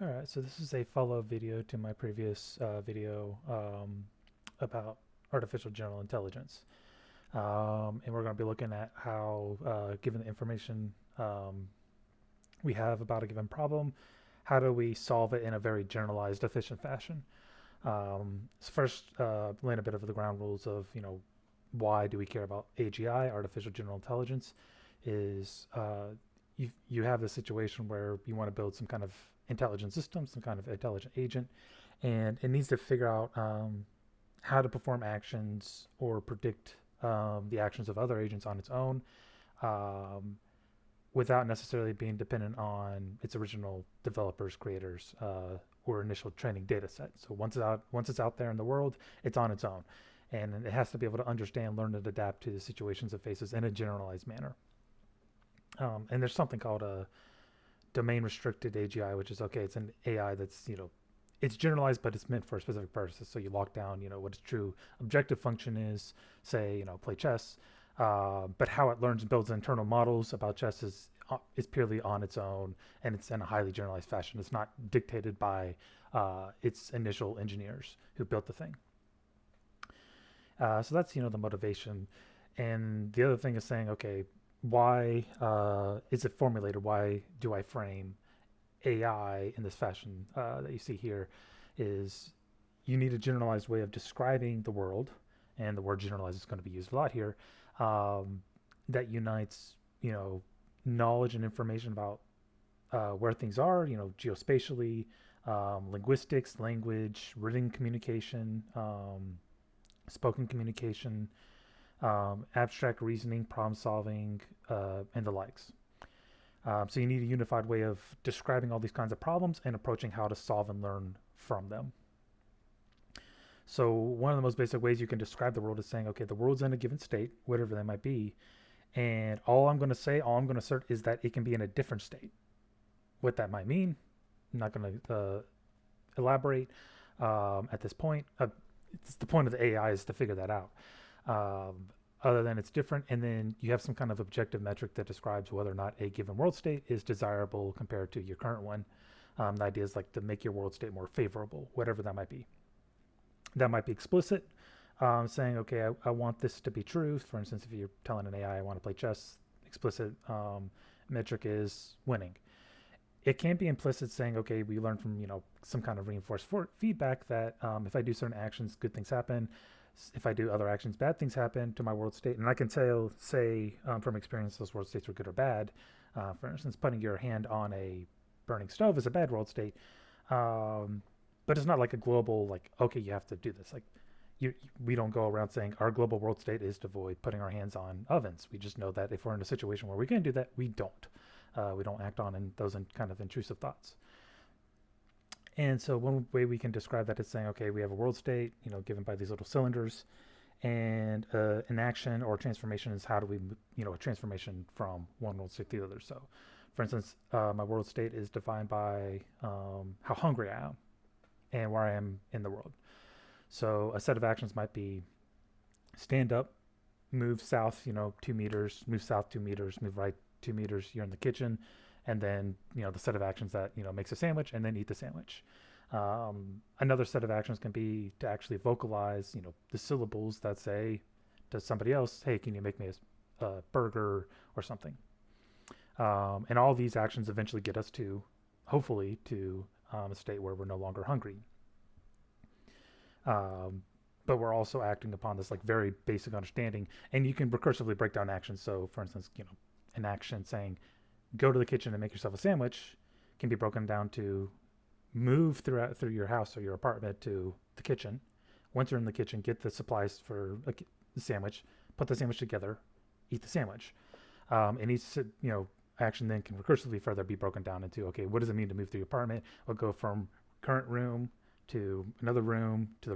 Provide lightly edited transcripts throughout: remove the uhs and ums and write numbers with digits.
All right, so this is a follow-up video to my previous video about artificial general intelligence. And we're going to be looking at how, given the information we have about a given problem, how do we solve it in a very generalized, efficient fashion? So first, laying a bit of the ground rules of, why do we care about AGI, artificial general intelligence, is you have this situation where you want to build some kind of intelligent system, some kind of intelligent agent, and it needs to figure out how to perform actions or predict the actions of other agents on its own, um, without necessarily being dependent on its original developers, creators, or initial training data set. So once it's out there in the world, it's on its own, and it has to be able to understand, learn, and adapt to the situations it faces in a generalized manner. And there's something called a domain restricted AGI, which is okay. It's an AI that's it's generalized, but it's meant for specific purposes. So you lock down what its true objective function is. Say play chess, but how it learns and builds internal models about chess is purely on its own, and it's in a highly generalized fashion. It's not dictated by its initial engineers who built the thing. So that's the motivation, and the other thing is saying, okay, why is it formulated? Why do I frame AI in this fashion that you see here? Is you need a generalized way of describing the world, and the word generalized is going to be used a lot here. Um, that unites knowledge and information about where things are, geospatially, linguistics, language, written communication, spoken communication, abstract reasoning, problem solving, and the likes. So you need a unified way of describing all these kinds of problems and approaching how to solve and learn from them. So one of the most basic ways you can describe the world is saying, okay, the world's in a given state, whatever that might be, and all I'm going to say, all I'm going to assert is that it can be in a different state. What that might mean, I'm not going to elaborate at this point. It's the point of the AI is to figure that out. Um, Other than it's different, and then you have some kind of objective metric that describes whether or not a given world state is desirable compared to your current one. The idea is like to make your world state more favorable, whatever that might be. That might be explicit, saying, okay, I want this to be true. For instance, if you're telling an AI, I want to play chess, explicit metric is winning. It can be implicit, saying, okay, we learn from some kind of reinforced feedback that if I do certain actions, good things happen. If I do other actions, bad things happen to my world state. And I can say from experience, those world states were good or bad. For instance, putting your hand on a burning stove is a bad world state. Um, but it's not like a global, like, okay, you have to do this. Like, we don't go around saying our global world state is to avoid putting our hands on ovens. We just know that if we're in a situation where we can do that, we don't. We don't act on those kind of intrusive thoughts. And so one way we can describe that is saying, okay, we have a world state, given by these little cylinders, and an action or transformation is how do we, a transformation from one world state to the other. So, for instance, my world state is defined by how hungry I am and where I am in the world. So a set of actions might be stand up, move south, 2 meters, move south 2 meters, move right 2 meters. You're in the kitchen, and then the set of actions that makes a sandwich, and then eat the sandwich. Another set of actions can be to actually vocalize the syllables that say to somebody else, hey, can you make me a burger or something. And all these actions eventually get us to, hopefully, to a state where we're no longer hungry. um, but we're also acting upon this like very basic understanding, and you can recursively break down actions. So for instance, an action saying go to the kitchen and make yourself a sandwich can be broken down to move through your house or your apartment to the kitchen. Once you're in the kitchen, get the supplies for the sandwich, put the sandwich together, eat the sandwich. And each action then can recursively further be broken down into, okay, what does it mean to move through your apartment? We'll go from current room to another room to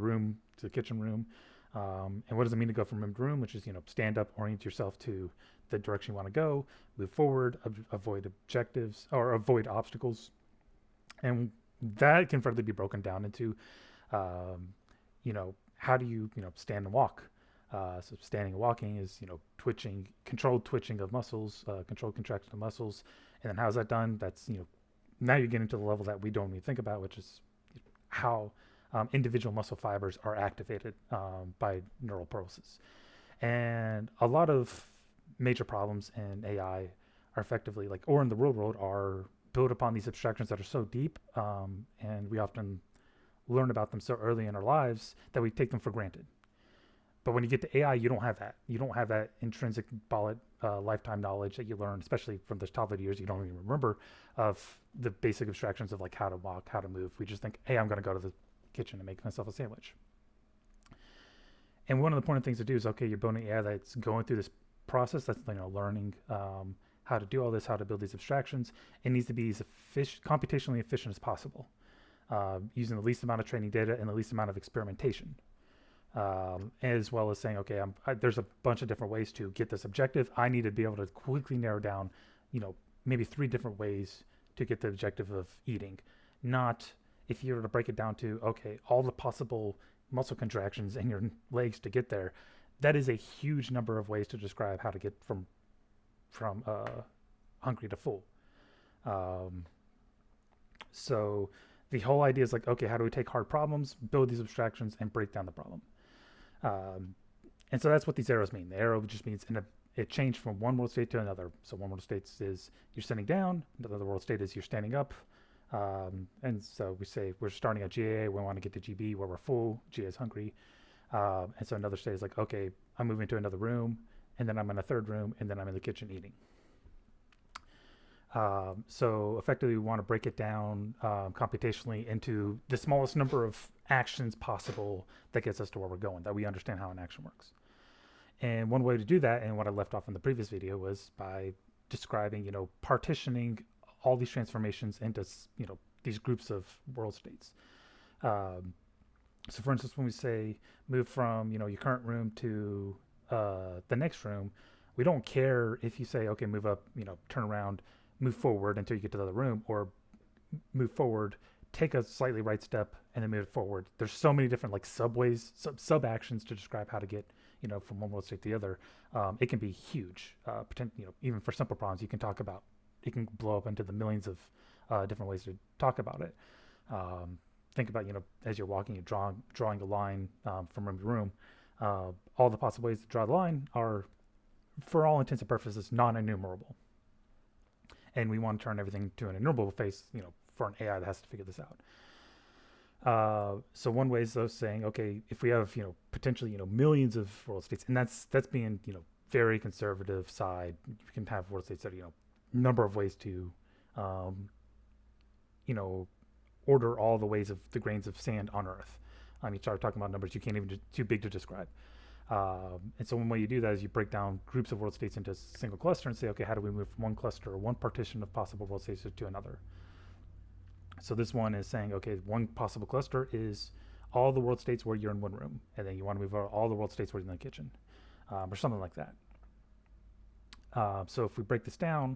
the kitchen room. And what does it mean to go from room to room, which is stand up, orient yourself to the direction you want to go, move forward, avoid objectives or avoid obstacles. And that can further be broken down into how do you stand and walk. So standing and walking is controlled twitching of muscles, controlled contraction of muscles. And then how's that done? That's now you get into the level that we don't even think about, which is how individual muscle fibers are activated by neural processes. And a lot of major problems in AI are effectively like, or in the real world, are built upon these abstractions that are so deep, and we often learn about them so early in our lives that we take them for granted. But when you get to AI, you don't have that. You don't have that intrinsic lifetime knowledge that you learn, especially from those childhood years. You don't even remember of the basic abstractions of like how to walk, how to move. We just think, hey, I'm going to go to the kitchen and make myself a sandwich. And one of the important things to do is, okay, you're building AI that's going through this process, that's learning how to do all this, how to build these abstractions. It needs to be as computationally efficient as possible, using the least amount of training data and the least amount of experimentation. As well as saying, okay, there's a bunch of different ways to get this objective. I need to be able to quickly narrow down, maybe 3 different ways to get the objective of eating. Not if you were to break it down to, okay, all the possible muscle contractions in your legs to get there. That is a huge number of ways to describe how to get from hungry to full. So the whole idea is like, okay, how do we take hard problems, build these abstractions, and break down the problem? And so that's what these arrows mean. The arrow just means it changed from one world state to another. So one world state is you're sitting down. Another world state is you're standing up. And so we say we're starting at GA. We want to get to GB where we're full. GA is hungry. And so another state is like, okay, I'm moving to another room. And then I'm in a third room. And then I'm in the kitchen eating. So effectively, we want to break it down computationally into the smallest number of actions possible that gets us to where we're going, that we understand how an action works. And one way to do that, and what I left off in the previous video, was by describing, partitioning all these transformations into, these groups of world states. So for instance, when we say move from, your current room to the next room, we don't care if you say, okay, move up, turn around, move forward until you get to the other room, or move forward, take a slightly right step, and then move forward. There's so many different like sub actions to describe how to get, from one world state to the other. It can be huge. Even for simple problems, you can talk about, it can blow up into the millions of different ways to talk about it. Think about, as you're walking, you're drawing a line from room to room. All the possible ways to draw the line are, for all intents and purposes, non-enumerable. And we want to turn everything to an enumerable phase, for an AI that has to figure this out. So one way is those saying, okay, if we have, potentially, millions of world states, and that's being, very conservative side. You can have world states that are, number of ways to, order all the ways of the grains of sand on Earth. You start talking about numbers you can't even, too big to describe. And so one way you do that is you break down groups of world states into a single cluster and say, okay, how do we move from one cluster or one partition of possible world states to another? So this one is saying, okay, one possible cluster is all the world states where you're in one room, and then you want to move all the world states where you're in the kitchen, or something like that. So if we break this down,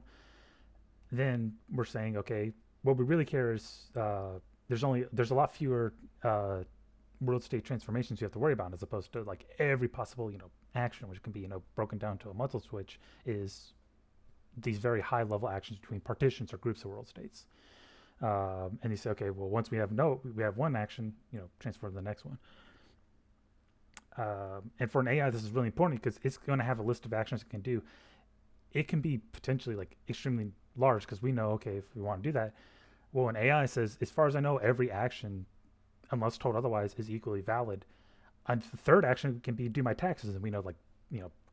then we're saying, okay, what we really care is there's a lot fewer world state transformations you have to worry about, as opposed to like every possible action, which can be broken down to a muzzle switch, is these very high level actions between partitions or groups of world states. And you say, okay, well, once we have one action, transfer to the next one. And for an AI, this is really important because it's going to have a list of actions it can do. It can be potentially like extremely large because we know, okay, if we want to do that, well, an AI says, as far as I know, every action, unless told otherwise, is equally valid. And the third action can be do my taxes, and we know, like,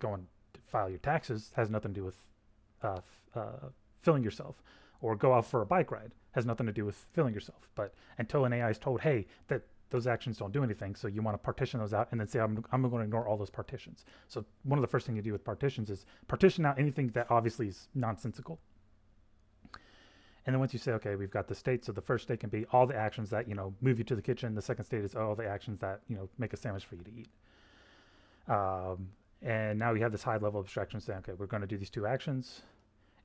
go and file your taxes has nothing to do with filling yourself, or go out for a bike ride has nothing to do with filling yourself. But until an AI is told, hey, that those actions don't do anything, so you want to partition those out, and then say, I'm going to ignore all those partitions. So one of the first things you do with partitions is partition out anything that obviously is nonsensical. And then once you say, okay, we've got the state, so the first state can be all the actions that, move you to the kitchen. The second state is all the actions that, make a sandwich for you to eat. And now we have this high level abstraction saying, okay, we're going to do these 2 actions.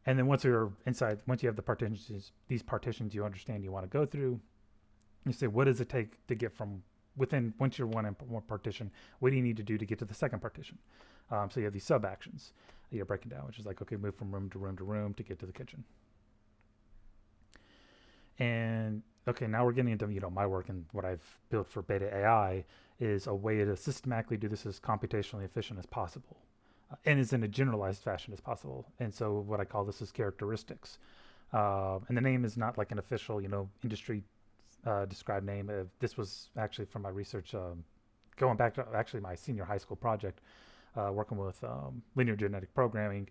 And then once you're inside, once you have the partitions, these partitions you understand you want to go through, you say, what does it take to get from within, once you're one partition, what do you need to do to get to the second partition? So you have these sub actions that you're breaking down, which is like, okay, move from room to room to room to get to the kitchen. And okay, now we're getting into my work, and what I've built for Beta AI is a way to systematically do this as computationally efficient as possible, and is in a generalized fashion as possible. And so what I call this is characteristics. And the name is not like an official, industry described name. This was actually from my research, going back to actually my senior high school project, working with linear genetic programming.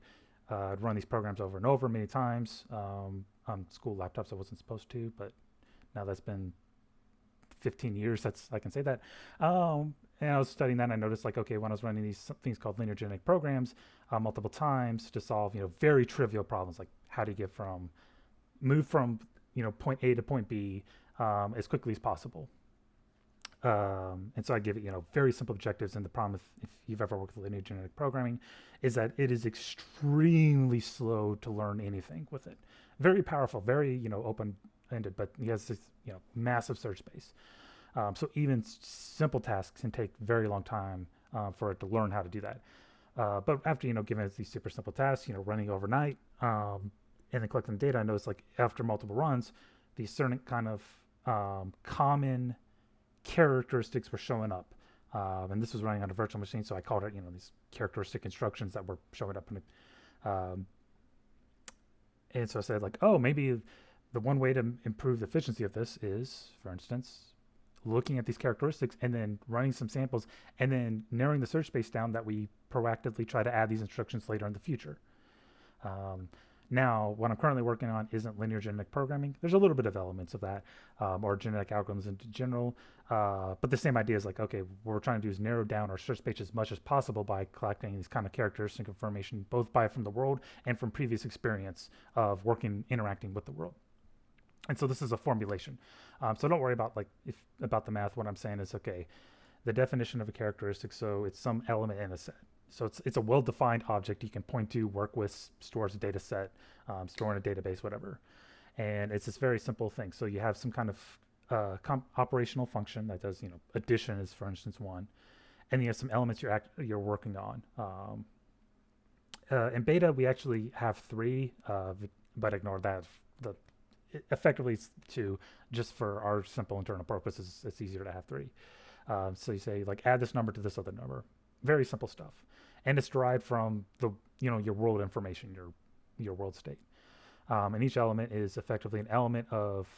I'd run these programs over and over many times on school laptops. I wasn't supposed to, but now that's been 15 years. I can say that. And I was studying that, and I noticed like, okay, when I was running these things called linear genetic programs multiple times to solve, very trivial problems, like how do you get from move from point A to point B as quickly as possible. And so I give it, very simple objectives. And the problem, if you've ever worked with linear genetic programming, is that it is extremely slow to learn anything with it. Very powerful, very, open-ended, but it has this, massive search space. So even simple tasks can take very long time for it to learn how to do that. But after, giving it these super simple tasks, running overnight, and then collecting data, I noticed like after multiple runs, these certain kind of common characteristics were showing up. And this was running on a virtual machine, so I called it, these characteristic instructions that were showing up. And so I said, like, oh, maybe the one way to improve the efficiency of this is, for instance, looking at these characteristics and then running some samples and then narrowing the search space down that we proactively try to add these instructions later in the future. Now, what I'm currently working on isn't linear genetic programming. There's a little bit of elements of that, or genetic algorithms in general. But the same idea is like, okay, what we're trying to do is narrow down our search space as much as possible by collecting these kind of characteristic information, both from the world and from previous experience of interacting with the world. And so this is a formulation. So don't worry about about the math. What I'm saying is, okay, the definition of a characteristic. So it's some element in a set. So it's a well-defined object you can point to, work with, store as a data set, store in a database, whatever. And it's this very simple thing. So you have some kind of operational function that does, addition is, for instance, one. And you have some elements you're working on. In Beta, we actually have three, but ignore that. Effectively, it's two, just for our simple internal purposes. It's easier to have three. So you say, like, add this number to this other number. Very simple stuff. And it's derived from your world information, your world state. And each element is effectively an element of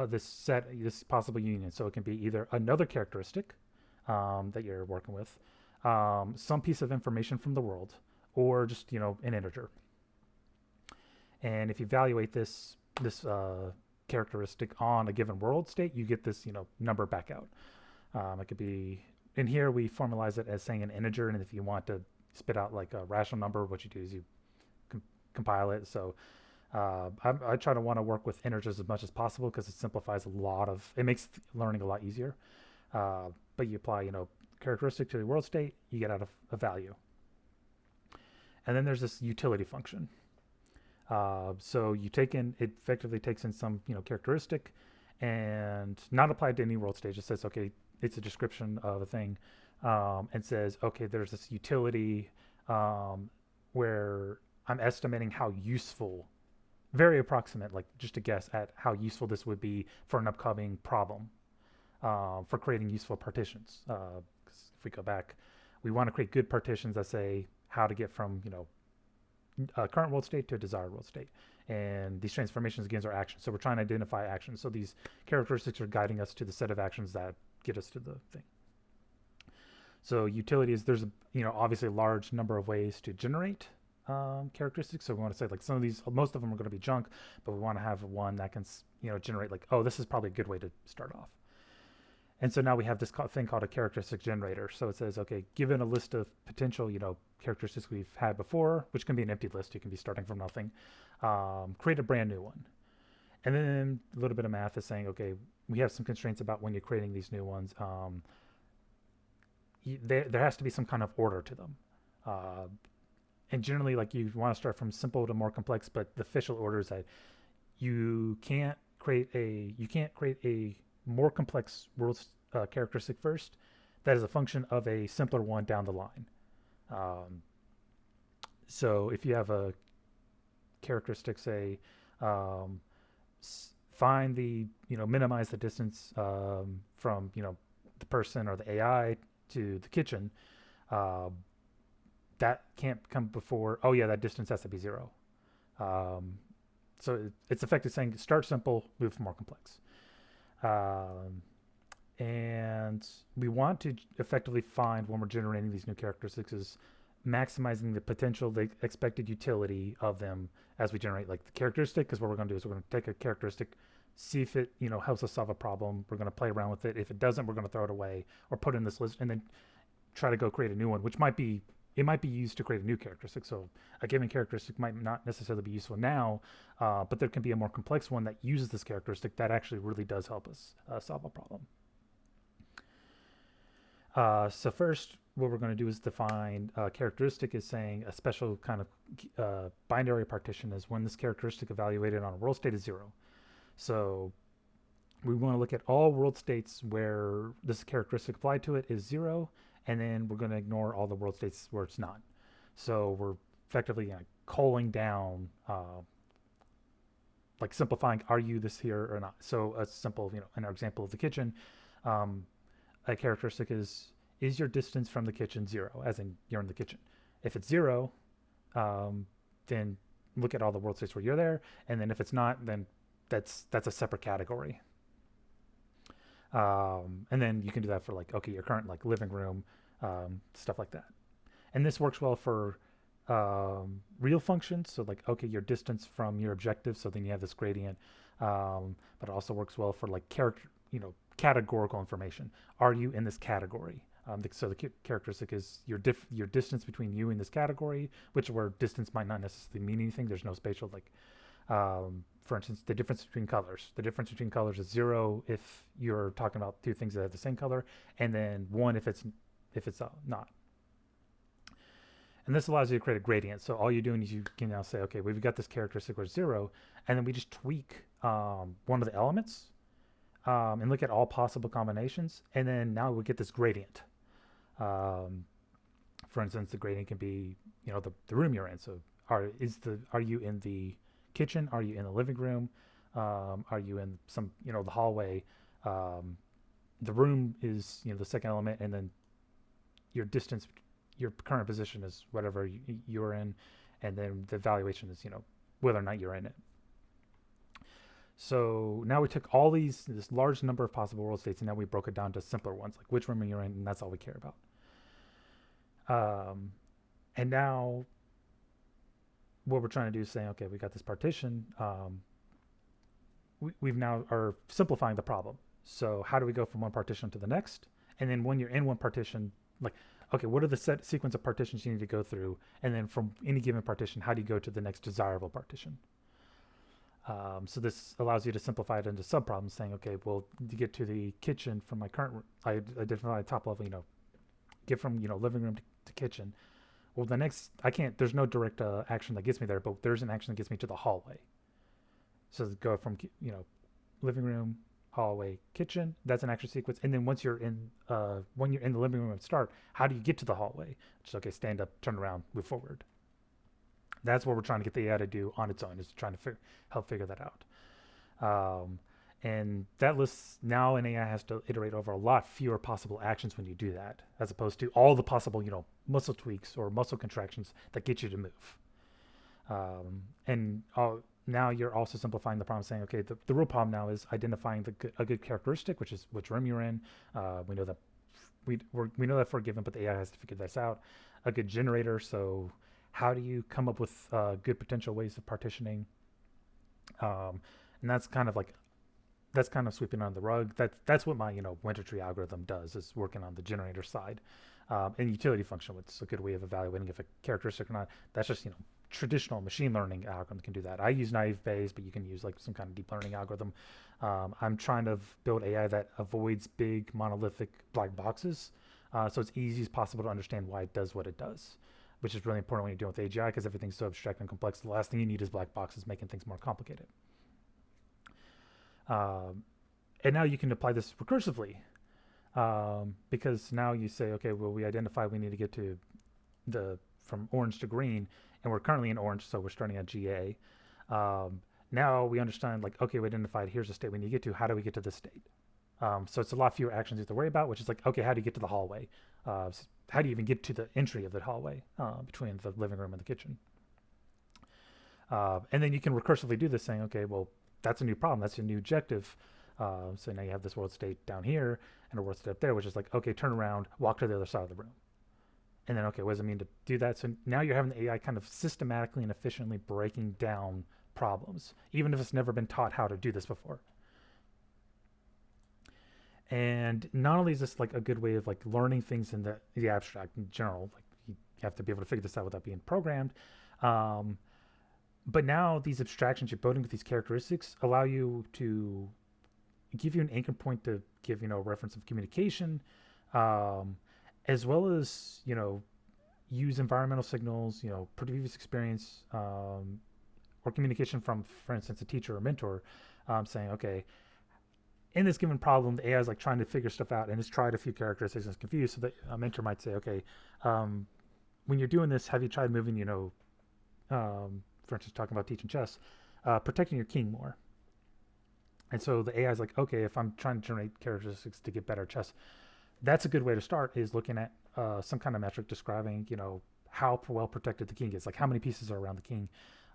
this set, this possible union. So it can be either another characteristic that you're working with, some piece of information from the world, or just an integer. And if you evaluate this characteristic on a given world state, you get this number back out. It could be, in here we formalize it as saying an integer, and if you want to spit out like a rational number, what you do is you compile it. So I try to want to work with integers as much as possible because it simplifies it makes learning a lot easier. But you apply characteristic to the world state, you get out a value. And then there's this utility function. So it effectively takes in some characteristic and not applied to any world state. It says, okay, it's a description of a thing, and says, okay, there's this utility where I'm estimating how useful, very approximate, like just a guess at how useful this would be for an upcoming problem, for creating useful partitions. 'Cause if we go back, we want to create good partitions that say how to get from a current world state to a desired world state. And these transformations against our actions. So we're trying to identify actions. So these characteristics are guiding us to the set of actions that get us to the thing. So utility is, there's obviously a large number of ways to generate characteristics. So we want to say like most of them are going to be junk, but we want to have one that can generate like, oh, this is probably a good way to start off. And so now we have this thing called a characteristic generator. So it says, okay, given a list of potential, characteristics we've had before, which can be an empty list, you can be starting from nothing, create a brand new one. And then a little bit of math is saying, okay, we have some constraints about when you're creating these new ones. There has to be some kind of order to them. And generally, like, you want to start from simple to more complex, but the official order is that you can't create a more complex world characteristic first that is a function of a simpler one down the line. So if you have a characteristic, say, find minimize the distance from the person or the AI to the kitchen. Uh, that can't come before. Oh yeah, that distance has to be 0. Um, so it's effectively saying start simple, move to more complex. Um, and we want to effectively find when we're generating these new characteristics is maximizing the potential, the expected utility of them as we generate like the characteristic. Because what we're going to do is we're going to take a characteristic, see if it helps us solve a problem. We're going to play around with it. If it doesn't, we're going to throw it away or put it in this list, and then try to go create a new one, which might be used to create a new characteristic. So a given characteristic might not necessarily be useful now, but there can be a more complex one that uses this characteristic that actually really does help us solve a problem. So first, what we're going to do is define a characteristic as saying a special kind of binary partition is when this characteristic evaluated on a world state is 0. So we want to look at all world states where this characteristic applied to it is 0, and then we're going to ignore all the world states where it's not. So we're effectively culling down, like simplifying, are you this here or not? So a simple, in our example of the kitchen, a characteristic is your distance from the kitchen 0, as in you're in the kitchen. If it's 0, then look at all the world states where you're there, and then if it's not, then that's a separate category. And then you can do that for like, okay, your current like living room, stuff like that. And this works well for real functions. So like, okay, your distance from your objective. So then you have this gradient, but it also works well for like categorical information. Are you in this category? So the characteristic is your distance between you and this category, where distance might not necessarily mean anything. There's no spatial like, for instance, the difference between colors. The difference between colors is 0 if you're talking about two things that have the same color, and then 1 if it's not. And this allows you to create a gradient. So all you're doing is you can now say, okay, we've got this characteristic where 0, and then we just tweak one of the elements and look at all possible combinations, and then now we get this gradient. For instance, the gradient can be the room you're in. So are you in the kitchen? Are you in the living room? Are you in some the hallway? The room is the second element, and then your distance, your current position is whatever you're in, and then the evaluation is whether or not you're in it. So now we took all this large number of possible world states, and now we broke it down to simpler ones, like which room you're in, and that's all we care about. And now what we're trying to do is saying, okay, we got this partition. We've now are simplifying the problem. So how do we go from one partition to the next? And then when you're in one partition, like, okay, what are the sequence of partitions you need to go through? And then from any given partition, how do you go to the next desirable partition? So this allows you to simplify it into subproblems, saying, okay, well, to get to the kitchen from my current, I identify top level, get from living room to kitchen. Well, the next, I can't. There's no direct action that gets me there, but there's an action that gets me to the hallway. So go from living room, hallway, kitchen. That's an action sequence. And then once you're in, when you're in the living room at start, how do you get to the hallway? Just okay, stand up, turn around, move forward. That's what we're trying to get the AI to do on its own, is trying to help figure that out. And that list, now an AI has to iterate over a lot fewer possible actions when you do that, as opposed to all the possible, muscle tweaks or muscle contractions that get you to move. Now you're also simplifying the problem, saying, okay, the real problem now is identifying a good characteristic, which is which room you're in. We know that we know that for a given, but the AI has to figure this out. A good generator, so how do you come up with good potential ways of partitioning? And that's kind of sweeping under the rug. That's what my winter tree algorithm does, is working on the generator side. And utility function, which is a good way of evaluating if a characteristic or not. That's just traditional machine learning algorithm can do that. I use naive Bayes, but you can use like some kind of deep learning algorithm. I'm trying to build AI that avoids big monolithic black boxes, so it's easy as possible to understand why it does what it does, which is really important when you're dealing with AGI, because everything's so abstract and complex. The last thing you need is black boxes making things more complicated. And now you can apply this recursively, because now you say, okay, well, we identify we need to get to from orange to green, and we're currently in orange, so we're starting at GA. Now we understand, like, okay, we identified here's a state we need to get to. How do we get to this state? So it's a lot fewer actions you have to worry about, which is like, okay, how do you get to the hallway? How do you even get to the entry of the hallway between the living room and the kitchen? And then you can recursively do this, saying, okay, well, that's a new problem. That's a new objective. So now you have this world state down here and a world state up there, which is like, okay, turn around, walk to the other side of the room. And then, okay, what does it mean to do that? So now you're having the AI kind of systematically and efficiently breaking down problems, even if it's never been taught how to do this before. And not only is this like a good way of like learning things in the abstract in general, like you have to be able to figure this out without being programmed. Um, but now these abstractions you're building with these characteristics allow you to give you an anchor point to give, a reference of communication, um, as well as, use environmental signals, previous experience, or communication from, for instance, a teacher or mentor, saying, okay, in this given problem, the AI is like trying to figure stuff out and has tried a few characteristics and is confused. So that a mentor might say, okay, when you're doing this, have you tried moving, for instance, talking about teaching chess, protecting your king more? And so the AI is like, okay, if I'm trying to generate characteristics to get better chess, that's a good way to start, is looking at some kind of metric describing, how well protected the king is, like how many pieces are around the king.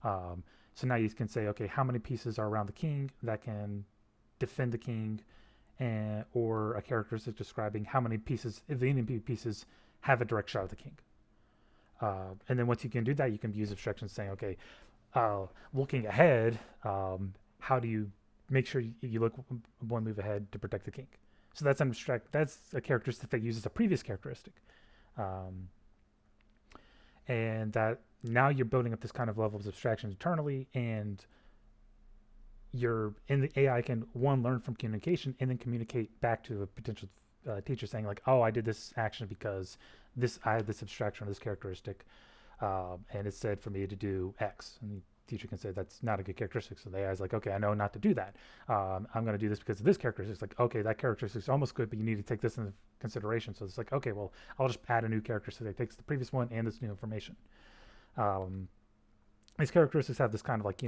So now you can say, okay, how many pieces are around the king that can defend the king, or a characteristic describing how many pieces, if the enemy pieces have a direct shot at the king. And then once you can do that, you can use abstractions saying, okay, looking ahead, how do you make sure you look one move ahead to protect the king? So that's that's a characteristic that uses a previous characteristic. And that now you're building up this kind of level of abstraction internally, and the AI can learn from communication and then communicate back to a potential teacher saying like, oh, I did this action because I had this abstraction or this characteristic, and it said for me to do X, and the teacher can say that's not a good characteristic. So the AI is like, okay, I know not to do that. I'm going to do this because of this characteristic. It's like, okay, that characteristic is almost good, but you need to take this into consideration. So it's like, okay, well, I'll just add a new characteristic that takes the previous one and this new information. These characteristics have this kind of like,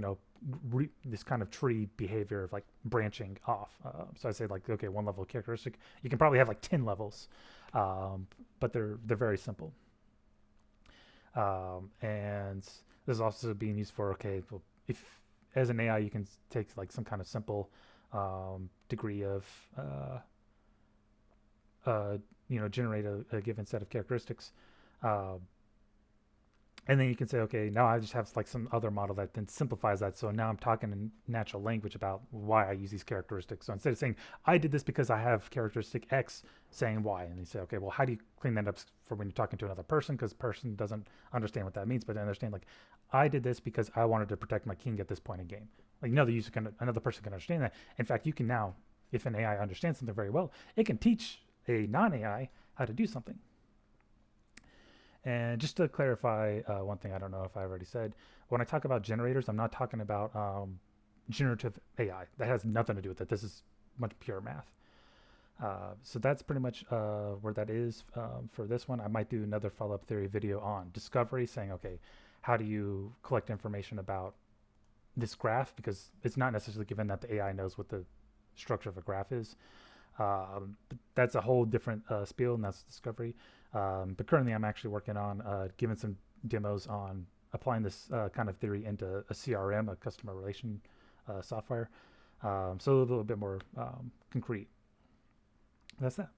this kind of tree behavior of like branching off. So I say like, okay, one level of characteristic. You can probably have like 10 levels, but they're very simple. And this is also being used for, okay, well, if as an AI you can take like some kind of simple degree of generate a given set of characteristics. And then you can say, okay, now I just have like some other model that then simplifies that. So now I'm talking in natural language about why I use these characteristics. So instead of saying, I did this because I have characteristic X, saying Y. And you say, okay, well, how do you clean that up for when you're talking to another person? Because the person doesn't understand what that means, but they understand like, I did this because I wanted to protect my king at this point in game. Like another person can understand that. In fact, you can now, if an AI understands something very well, it can teach a non-AI how to do something. And just to clarify one thing, I don't know if I already said, when I talk about generators, I'm not talking about generative AI. That has nothing to do with it. This is much pure math. So that's pretty much where that is for this one. I might do another follow-up theory video on discovery, saying, okay, how do you collect information about this graph? Because it's not necessarily given that the AI knows what the structure of a graph is. But that's a whole different spiel, and that's discovery. But currently I'm actually working on giving some demos on applying this kind of theory into a CRM, a customer relation software. So a little bit more concrete. That's that.